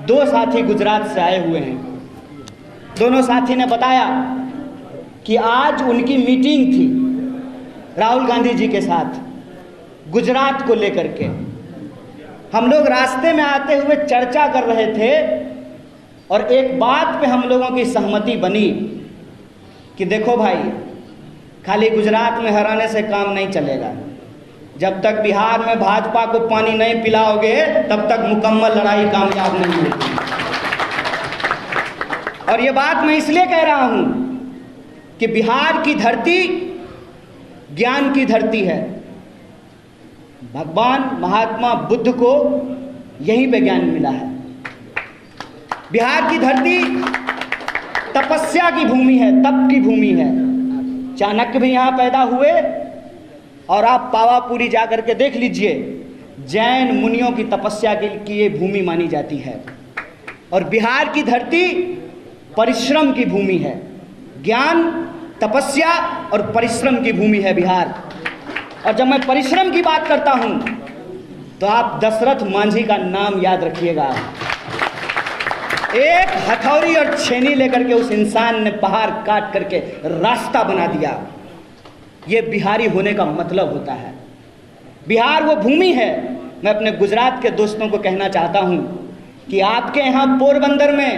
दो साथी गुजरात से आए हुए हैं। दोनों साथी ने बताया कि आज उनकी मीटिंग थी राहुल गांधी जी के साथ गुजरात को लेकर के। हम लोग रास्ते में आते हुए चर्चा कर रहे थे और एक बात पे हम लोगों की सहमति बनी कि देखो भाई, खाली गुजरात में हराने से काम नहीं चलेगा। जब तक बिहार में भाजपा को पानी नहीं पिलाओगे तब तक मुकम्मल लड़ाई कामयाब नहीं होगी। और ये बात मैं इसलिए कह रहा हूं कि बिहार की धरती ज्ञान की धरती है। भगवान महात्मा बुद्ध को यहीं पे ज्ञान मिला है। बिहार की धरती तपस्या की भूमि है, तप की भूमि है। चाणक्य भी यहाँ पैदा हुए और आप पावापुरी जाकर के देख लीजिए, जैन मुनियों की तपस्या की ये भूमि मानी जाती है। और बिहार की धरती परिश्रम की भूमि है। ज्ञान, तपस्या और परिश्रम की भूमि है बिहार। और जब मैं परिश्रम की बात करता हूं तो आप दशरथ मांझी का नाम याद रखिएगा। एक हथौड़ी और छेनी लेकर के उस इंसान ने पहाड़ काट करके रास्ता बना दिया। यह बिहारी होने का मतलब होता है। बिहार वो भूमि है। मैं अपने गुजरात के दोस्तों को कहना चाहता हूं कि आपके यहाँ पोरबंदर में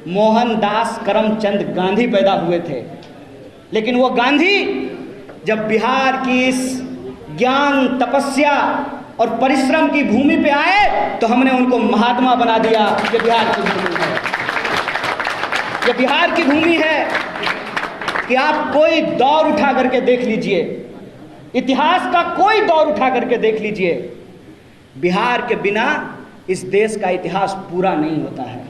मोहनदास करमचंद गांधी पैदा हुए थे, लेकिन वो गांधी जब बिहार की इस ज्ञान, तपस्या और परिश्रम की भूमि पे आए तो हमने उनको महात्मा बना दिया। ये बिहार की भूमि है। ये बिहार की भूमि है कि आप कोई दौर उठा करके देख लीजिए, इतिहास का कोई दौर उठा करके देख लीजिए, बिहार के बिना इस देश का इतिहास पूरा नहीं होता है।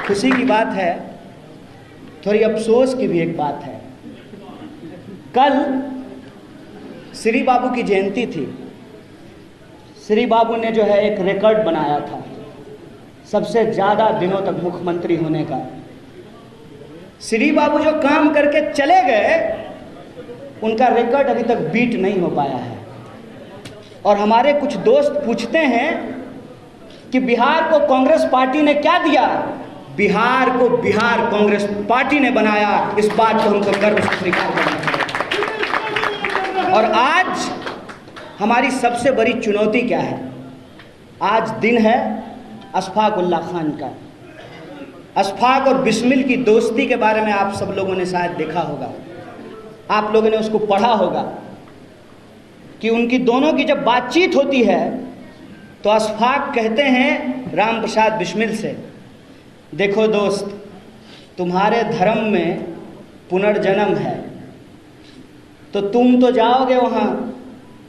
खुशी की बात है, थोड़ी अफसोस की भी एक बात है। कल श्री बाबू की जयंती थी। श्री बाबू ने जो है एक रिकॉर्ड बनाया था सबसे ज़्यादा दिनों तक मुख्यमंत्री होने का। श्री बाबू जो काम करके चले गए उनका रिकॉर्ड अभी तक बीट नहीं हो पाया है। और हमारे कुछ दोस्त पूछते हैं कि बिहार को कांग्रेस पार्टी ने क्या दिया। बिहार को बिहार कांग्रेस पार्टी ने बनाया। इस बात को हमको गर्व से स्वीकार करना है। और आज हमारी सबसे बड़ी चुनौती क्या है? आज दिन है अशफाक उल्लाह खान का। अशफाक और बिस्मिल की दोस्ती के बारे में आप सब लोगों ने शायद देखा होगा, आप लोगों ने उसको पढ़ा होगा कि उनकी दोनों की जब बातचीत होती है तो अशफाक कहते हैं राम प्रसाद बिस्मिल से, देखो दोस्त, तुम्हारे धर्म में पुनर्जन्म है तो तुम तो जाओगे वहाँ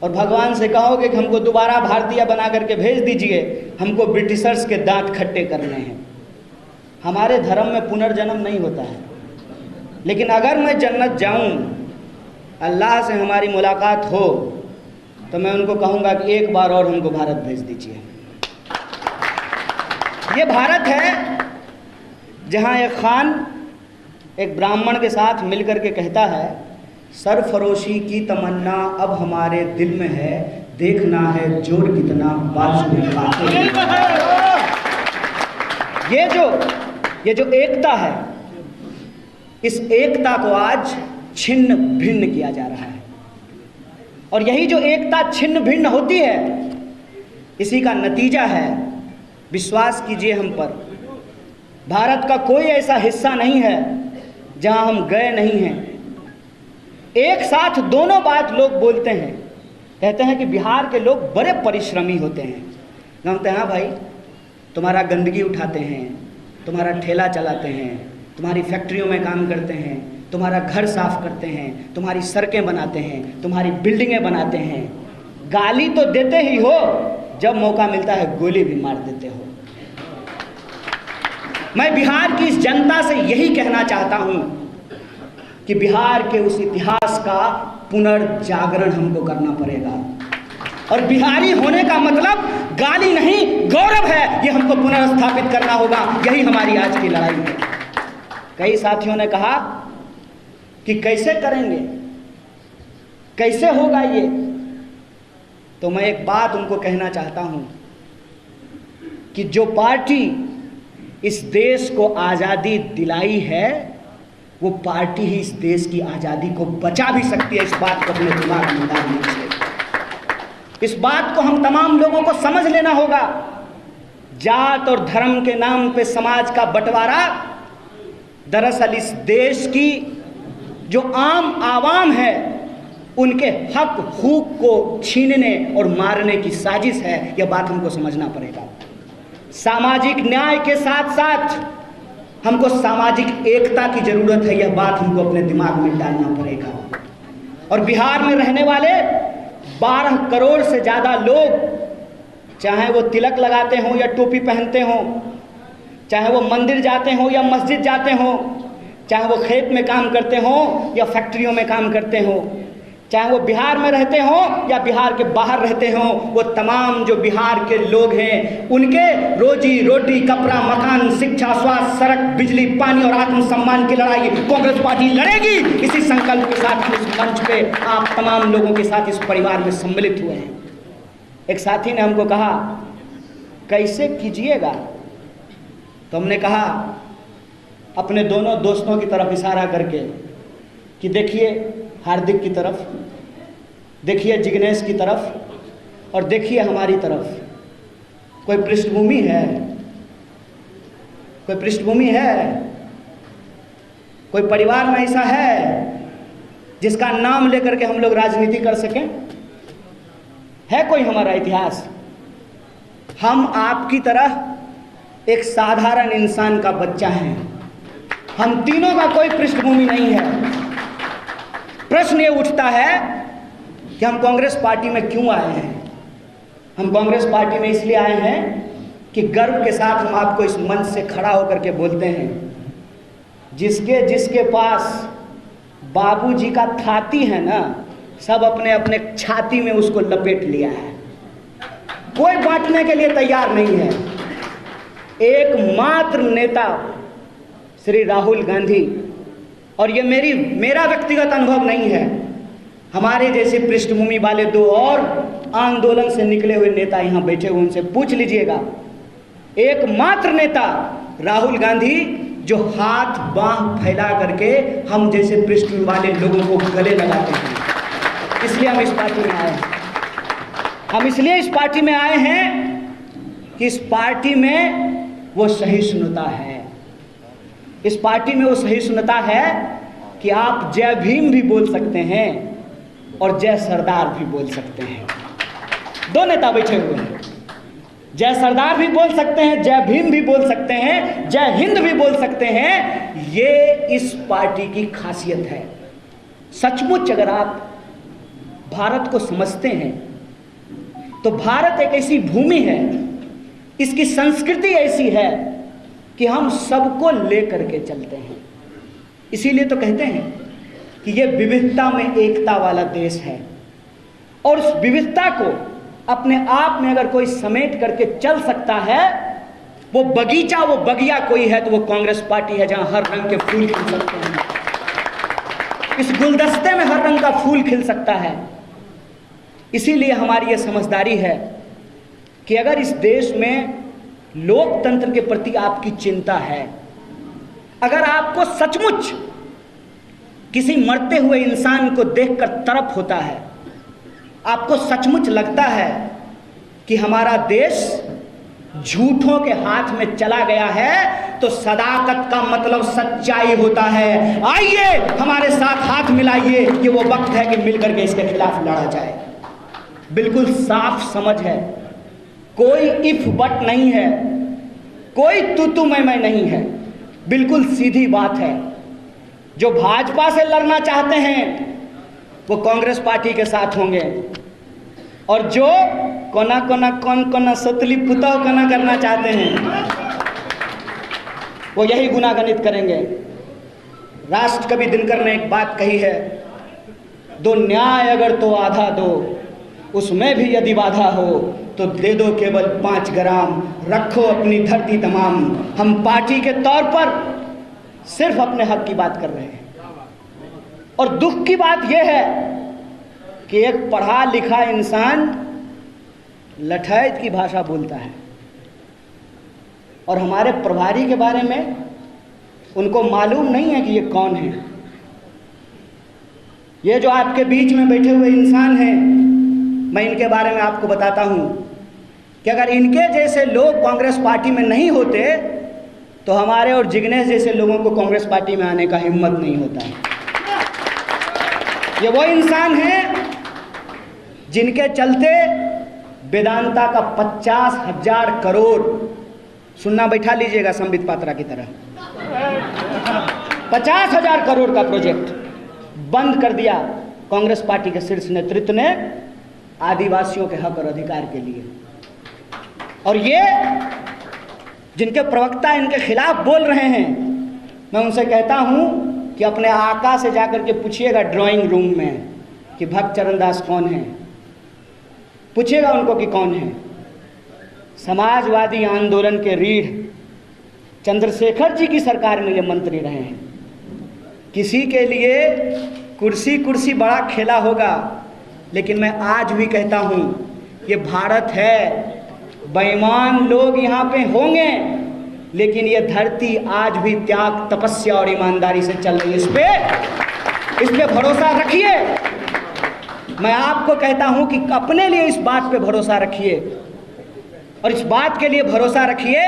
और भगवान से कहोगे कि हमको दोबारा भारतीय बना करके भेज दीजिए, हमको ब्रिटिशर्स के दांत खट्टे करने हैं। हमारे धर्म में पुनर्जन्म नहीं होता है। लेकिन अगर मैं जन्नत जाऊं, अल्लाह से हमारी मुलाकात हो, तो मैं उनको कहूँगा कि एक बार और हमको भारत भेज दीजिए। ये भारत है जहाँ एक खान एक ब्राह्मण के साथ मिलकर के कहता है, सरफरोशी की तमन्ना अब हमारे दिल में है, देखना है जोर कितना बाजू में खाते हैं। ये जो एकता है, इस एकता को आज छिन्न भिन्न किया जा रहा है। और यही जो एकता छिन्न भिन्न होती है, इसी का नतीजा है, विश्वास कीजिए हम पर, भारत का कोई ऐसा हिस्सा नहीं है जहां हम गए नहीं हैं। एक साथ दोनों बात लोग बोलते हैं, कहते हैं कि बिहार के लोग बड़े परिश्रमी होते हैं। जानते हैं, हाँ भाई, तुम्हारा गंदगी उठाते हैं, तुम्हारा ठेला चलाते हैं, तुम्हारी फैक्ट्रियों में काम करते हैं, तुम्हारा घर साफ करते हैं, तुम्हारी सड़कें बनाते हैं, तुम्हारी बिल्डिंगें बनाते हैं। गाली तो देते ही हो, जब मौका मिलता है गोली भी मार देते हो। मैं बिहार की इस जनता से यही कहना चाहता हूं कि बिहार के उस इतिहास का पुनर्जागरण हमको करना पड़ेगा। और बिहारी होने का मतलब गाली नहीं, गौरव है। ये हमको पुनर्स्थापित करना होगा। यही हमारी आज की लड़ाई है। कई साथियों ने कहा कि कैसे करेंगे, कैसे होगा ये। तो मैं एक बात उनको कहना चाहता हूं कि जो पार्टी इस देश को आज़ादी दिलाई है, वो पार्टी ही इस देश की आज़ादी को बचा भी सकती है। इस बात को अपने दिमाग में डाल लीजिए। इस बात को हम तमाम लोगों को समझ लेना होगा। जात और धर्म के नाम पे समाज का बंटवारा दरअसल इस देश की जो आम आवाम है उनके हक हुकूक को छीनने और मारने की साजिश है। यह बात हमको समझना पड़ेगा। सामाजिक न्याय के साथ साथ हमको सामाजिक एकता की जरूरत है। यह बात हमको अपने दिमाग में डालना पड़ेगा। और बिहार में रहने वाले 12 करोड़ से ज़्यादा लोग, चाहे वो तिलक लगाते हों या टोपी पहनते हों, चाहे वो मंदिर जाते हों या मस्जिद जाते हों, चाहे वो खेत में काम करते हों या फैक्ट्रियों में काम करते हों, चाहे वो बिहार में रहते हों या बिहार के बाहर रहते हों, वो तमाम जो बिहार के लोग हैं उनके रोजी रोटी, कपड़ा, मकान, शिक्षा, स्वास्थ्य, सड़क, बिजली, पानी और आत्मसम्मान की लड़ाई कांग्रेस पार्टी लड़ेगी। इसी संकल्प के साथ हम इस मंच पे आप तमाम लोगों के साथ इस परिवार में सम्मिलित हुए हैं। एक साथी ने हमको कहा कैसे कीजिएगा, तो हमने कहा अपने दोनों दोस्तों की तरफ इशारा करके कि देखिए हार्दिक की तरफ, देखिए जिग्नेश की तरफ और देखिए हमारी तरफ। कोई पृष्ठभूमि है, कोई पृष्ठभूमि है, कोई परिवार में ऐसा है जिसका नाम लेकर के हम लोग राजनीति कर सकें? है कोई हमारा इतिहास? हम आपकी तरह एक साधारण इंसान का बच्चा है। हम तीनों का कोई पृष्ठभूमि नहीं है। प्रश्न ये उठता है कि हम कांग्रेस पार्टी में क्यों आए हैं। हम कांग्रेस पार्टी में इसलिए आए हैं कि गर्व के साथ हम आपको इस मंच से खड़ा होकर के बोलते हैं, जिसके जिसके पास बाबूजी का थाती है ना, सब अपने अपने छाती में उसको लपेट लिया है। कोई बांटने के लिए तैयार नहीं है। एकमात्र नेता श्री राहुल गांधी, और ये मेरा व्यक्तिगत अनुभव नहीं है, हमारे जैसे पृष्ठभूमि वाले 2 और आंदोलन से निकले हुए नेता यहाँ बैठे हुए, उनसे पूछ लीजिएगा। एकमात्र नेता राहुल गांधी जो हाथ बांह फैला करके हम जैसे पृष्ठभूमि वाले लोगों को गले लगाते हैं। इसलिए हम इस पार्टी में आए हैं। हम इसलिए इस पार्टी में आए हैं कि इस पार्टी में वो सहिष्णुता है। इस पार्टी में वो सहिष्णुता है कि आप जय भीम भी बोल सकते हैं और जय सरदार भी बोल सकते हैं। 2 नेता बैठे हुए हैं, जय सरदार भी बोल सकते हैं, जय भीम भी बोल सकते हैं, जय हिंद भी बोल सकते हैं। ये इस पार्टी की खासियत है। सचमुच अगर आप भारत को समझते हैं तो भारत एक ऐसी भूमि है, इसकी संस्कृति ऐसी है कि हम सबको लेकर के चलते हैं। इसीलिए तो कहते हैं कि ये विविधता में एकता वाला देश है। और उस विविधता को अपने आप में अगर कोई समेट करके चल सकता है, वो बगीचा, वो बगिया कोई है तो वो कांग्रेस पार्टी है, जहां हर रंग के फूल खिल सकते हैं। इस गुलदस्ते में हर रंग का फूल खिल सकता है। इसीलिए हमारी ये समझदारी है कि अगर इस देश में लोकतंत्र के प्रति आपकी चिंता है, अगर आपको सचमुच किसी मरते हुए इंसान को देखकर तरफ होता है, आपको सचमुच लगता है कि हमारा देश झूठों के हाथ में चला गया है, तो सदाकत का मतलब सच्चाई होता है। आइए हमारे साथ हाथ मिलाइए, ये वो वक्त है कि मिलकर के इसके खिलाफ लड़ा जाए। बिल्कुल साफ समझ है, कोई इफ बट नहीं है, कोई तू मैं नहीं है, बिल्कुल सीधी बात है। जो भाजपा से लड़ना चाहते हैं वो कांग्रेस पार्टी के साथ होंगे, और जो कौन सतली पुताव कना करना चाहते हैं वो यही गुनागणित करेंगे। राष्ट्र कवि दिनकर ने एक बात कही है, दो न्याय अगर तो आधा दो, उसमें भी यदि बाधा हो तो दे दो केवल 5 ग्राम, रखो अपनी धरती तमाम। हम पार्टी के तौर पर सिर्फ अपने हक की बात कर रहे हैं। और दुख की बात यह है कि एक पढ़ा लिखा इंसान लठैत की भाषा बोलता है। और हमारे प्रभारी के बारे में उनको मालूम नहीं है कि ये कौन है। ये जो आपके बीच में बैठे हुए इंसान हैं, मैं इनके बारे में आपको बताता हूं कि अगर इनके जैसे लोग कांग्रेस पार्टी में नहीं होते तो हमारे और जिग्नेश जैसे लोगों को कांग्रेस पार्टी में आने का हिम्मत नहीं होता है। ये वो इंसान हैं जिनके चलते वेदांता का 50,000 करोड़, सुनना बैठा लीजिएगा संबित पात्रा की तरह, 50,000 करोड़ का प्रोजेक्ट बंद कर दिया कांग्रेस पार्टी के शीर्ष नेतृत्व ने आदिवासियों के हक और अधिकार के लिए। और ये जिनके प्रवक्ता इनके खिलाफ बोल रहे हैं, मैं उनसे कहता हूं कि अपने आका से जाकर के पूछिएगा ड्राइंग रूम में कि भक्त चरण दास कौन है, पूछिएगा उनको कि कौन है। समाजवादी आंदोलन के रीढ़ चंद्रशेखर जी की सरकार में ये मंत्री रहे हैं। किसी के लिए कुर्सी कुर्सी बड़ा खेला होगा, लेकिन मैं आज भी कहता हूं ये भारत है, बेईमान लोग यहाँ पे होंगे, लेकिन ये धरती आज भी त्याग, तपस्या और ईमानदारी से चल रही है। इस पे भरोसा रखिए। मैं आपको कहता हूं कि अपने लिए इस बात पे भरोसा रखिए, और इस बात के लिए भरोसा रखिए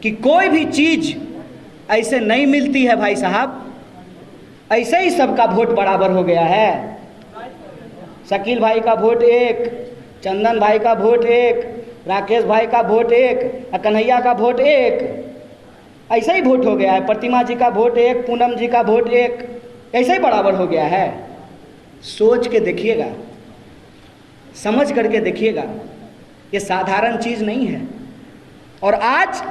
कि कोई भी चीज ऐसे नहीं मिलती है भाई साहब, ऐसे ही सबका वोट बराबर हो गया है। शकील भाई का वोट एक, चंदन भाई का वोट एक, राकेश भाई का वोट एक, कन्हैया का वोट एक, ऐसे ही वोट हो गया है। प्रतिमा जी का वोट एक, पूनम जी का वोट एक, ऐसे ही बराबर हो गया है। सोच के देखिएगा, समझ करके देखिएगा, ये साधारण चीज नहीं है। और आज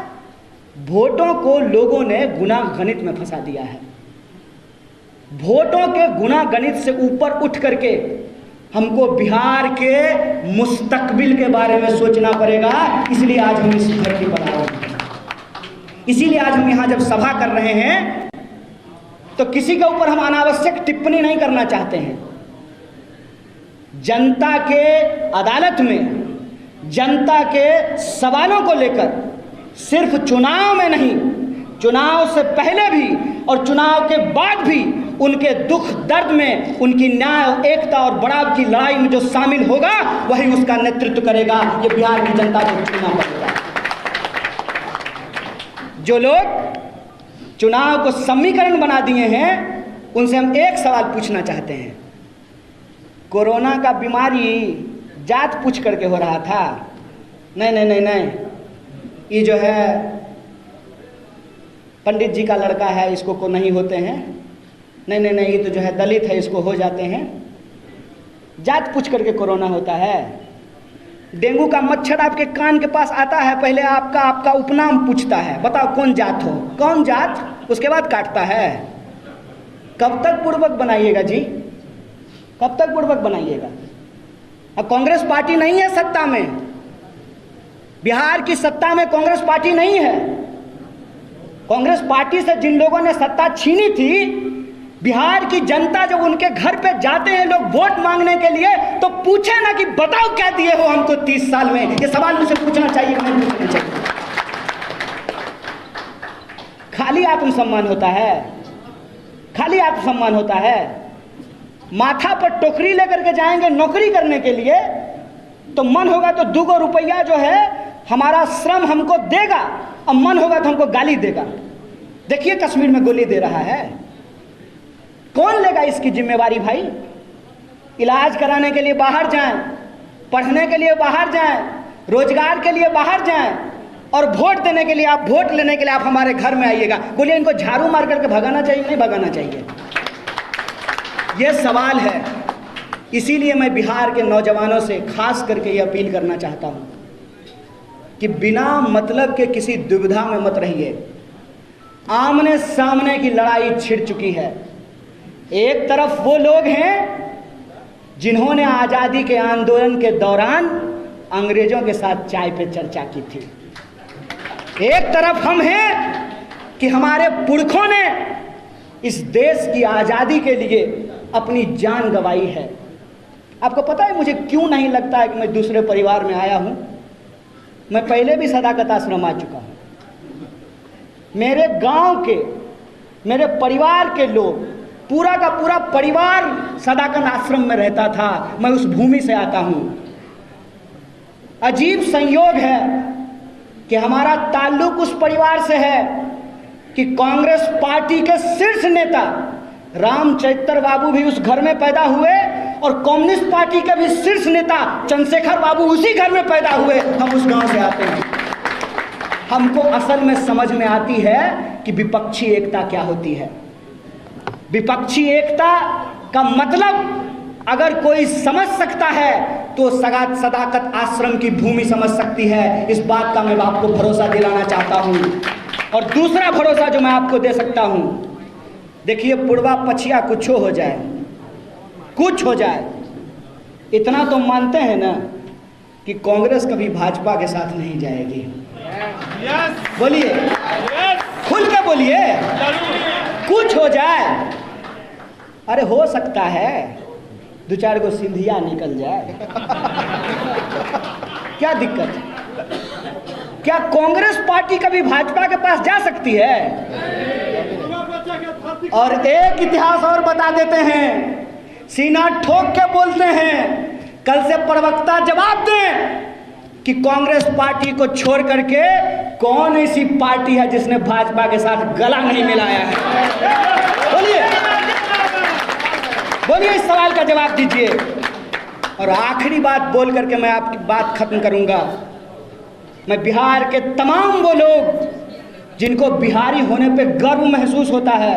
वोटों को लोगों ने गुना गणित में फंसा दिया है। वोटों के गुना गणित से ऊपर उठ करके हमको बिहार के मुस्तकबिल के बारे में सोचना पड़ेगा। इसलिए आज हम इस धरती पर आए हैं, इसीलिए आज हम यहाँ जब सभा कर रहे हैं तो किसी के ऊपर हम अनावश्यक टिप्पणी नहीं करना चाहते हैं। जनता के अदालत में जनता के सवालों को लेकर सिर्फ चुनाव में नहीं, चुनाव से पहले भी और चुनाव के बाद भी उनके दुख दर्द में, उनकी न्याय, एकता और बड़ाव की लड़ाई में जो शामिल होगा वही उसका नेतृत्व करेगा। ये बिहार की जनता को चुनना पड़ेगा। जो लोग चुनाव को समीकरण बना दिए हैं उनसे हम एक सवाल पूछना चाहते हैं। कोरोना का बीमारी जात पूछ करके हो रहा था, नहीं नहीं नहीं नहीं, ये जो है पंडित जी का लड़का है, इसको को नहीं होते हैं, नहीं नहीं नहीं, ये तो जो है दलित है, इसको हो जाते हैं। जात पूछ करके कोरोना होता है। डेंगू का मच्छर आपके कान के पास आता है, पहले आपका उपनाम पूछता है, बताओ कौन जात हो, कौन जात, उसके बाद काटता है। कब तक पूर्वक बनाइएगा जी, कब तक पूर्वक बनाइएगा? अब कांग्रेस पार्टी नहीं है सत्ता में, बिहार की सत्ता में कांग्रेस पार्टी नहीं है। कांग्रेस पार्टी से जिन लोगों ने सत्ता छीनी थी, बिहार की जनता जब उनके घर पे जाते हैं लोग वोट मांगने के लिए, तो पूछे ना कि बताओ क्या दिए हो हमको 30 साल में। ये सवाल मुझे पूछना चाहिए, नहीं पूछना चाहिए। खाली आत्मसम्मान होता है, खाली आत्मसम्मान होता है। माथा पर टोकरी लेकर के जाएंगे नौकरी करने के लिए, तो मन होगा तो 2 रुपया जो है हमारा श्रम हमको देगा, और मन होगा तो हमको गाली देगा। देखिए कश्मीर में गोली दे रहा है, कौन लेगा इसकी जिम्मेवारी भाई? इलाज कराने के लिए बाहर जाएं, पढ़ने के लिए बाहर जाएं, रोजगार के लिए बाहर जाएं, और वोट देने के लिए, आप वोट लेने के लिए आप हमारे घर में आइएगा। बोलिए इनको झाड़ू मार करके भगाना चाहिए, नहीं भगाना चाहिए? ये सवाल है। इसीलिए मैं बिहार के नौजवानों से खास करके ये अपील करना चाहता हूं कि बिना मतलब के किसी दुविधा में मत रहिए। आमने सामने की लड़ाई छिड़ चुकी है। एक तरफ वो लोग हैं जिन्होंने आज़ादी के आंदोलन के दौरान अंग्रेजों के साथ चाय पे चर्चा की थी, एक तरफ हम हैं कि हमारे पुरखों ने इस देश की आज़ादी के लिए अपनी जान गंवाई है। आपको पता है मुझे क्यों नहीं लगता है कि मैं दूसरे परिवार में आया हूँ? मैं पहले भी सदाकत आश्रम आ चुका हूँ। मेरे गांव के, मेरे परिवार के लोग, पूरा का पूरा परिवार सदाकत आश्रम में रहता था। मैं उस भूमि से आता हूँ। अजीब संयोग है कि हमारा ताल्लुक उस परिवार से है कि कांग्रेस पार्टी के शीर्ष नेता रामचरित्र बाबू भी उस घर में पैदा हुए और कम्युनिस्ट पार्टी के भी शीर्ष नेता चंद्रशेखर बाबू उसी घर में पैदा हुए। हम उस गांव से आते हैं। हमको असल में समझ में आती है कि विपक्षी एकता क्या होती है। विपक्षी एकता का मतलब अगर कोई समझ सकता है तो सदाकत आश्रम की भूमि समझ सकती है। इस बात का मैं आपको भरोसा दिलाना चाहता हूं। और दूसरा भरोसा जो मैं आपको दे सकता हूं, देखिए पुरवा पछिया कुछ हो जाए, कुछ हो जाए, इतना तो मानते हैं ना कि कांग्रेस कभी भाजपा के साथ नहीं जाएगी। बोलिए, खुल के बोलिए, कुछ हो जाए। अरे हो सकता है दो चार गो सिंधिया निकल जाए, क्या दिक्कत है? क्या कांग्रेस पार्टी कभी भाजपा के पास जा सकती है? और एक इतिहास और बता देते हैं, सीना ठोक के बोलते हैं, कल से प्रवक्ता जवाब दें कि कांग्रेस पार्टी को छोड़ करके कौन ऐसी पार्टी है जिसने भाजपा के साथ गला नहीं मिलाया है? बोलिए, बोलिए, इस सवाल का जवाब दीजिए। और आखिरी बात बोल करके मैं आपकी बात खत्म करूंगा। मैं बिहार के तमाम वो लोग जिनको बिहारी होने पे गर्व महसूस होता है,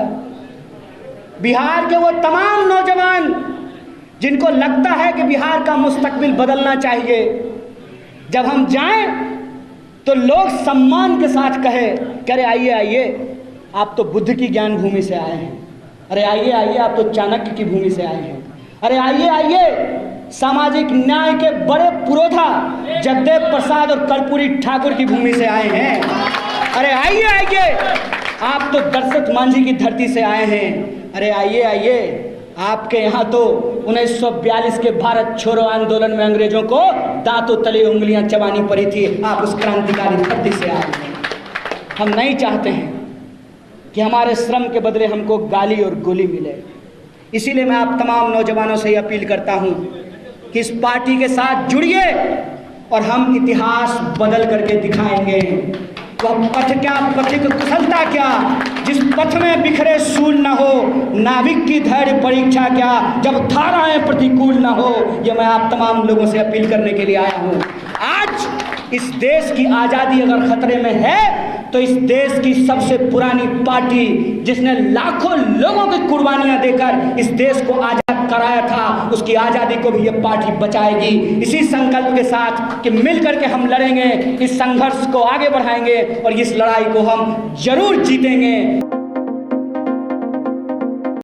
बिहार के वो तमाम नौजवान जिनको लगता है कि बिहार का मुस्तकबिल बदलना चाहिए, जब हम जाएं तो लोग सम्मान के साथ कहे कि अरे आइए आइए, आप तो बुद्ध की ज्ञान भूमि से आए हैं, अरे आइए आइए, आप तो चाणक्य की भूमि से आए हैं, अरे आइए आइए, सामाजिक न्याय के बड़े पुरोधा जगदेव प्रसाद और कर्पूरी ठाकुर की भूमि से आए हैं, अरे आइए आइए, आप तो दशरथ मांझी की धरती से आए हैं, अरे आइए आइए, आपके यहाँ तो 1942 के भारत छोड़ो आंदोलन में अंग्रेजों को दांतों तले उंगलियां चबानी पड़ी थी, आप उस क्रांतिकारी धरती से आए हैं। हम नहीं चाहते हैं कि हमारे श्रम के बदले हमको गाली और गोली मिले। इसीलिए मैं आप तमाम नौजवानों से अपील करता हूं कि इस पार्टी के साथ जुड़िए और हम इतिहास बदल करके दिखाएंगे। वह पथ क्या, पथिक कुशलता क्या, जिस पथ में बिखरे सूल न हो, नाविक की धैर्य परीक्षा क्या, जब धाराएं प्रतिकूल न हो। ये मैं आप तमाम लोगों से अपील करने के लिए आया हूं। आज इस देश की आज़ादी अगर खतरे में है तो इस देश की सबसे पुरानी पार्टी जिसने लाखों लोगों की कुर्बानियां देकर इस देश को आज़ाद कराया था, उसकी आज़ादी को भी ये पार्टी बचाएगी। इसी संकल्प के साथ कि मिल करके हम लड़ेंगे, इस संघर्ष को आगे बढ़ाएंगे और इस लड़ाई को हम जरूर जीतेंगे।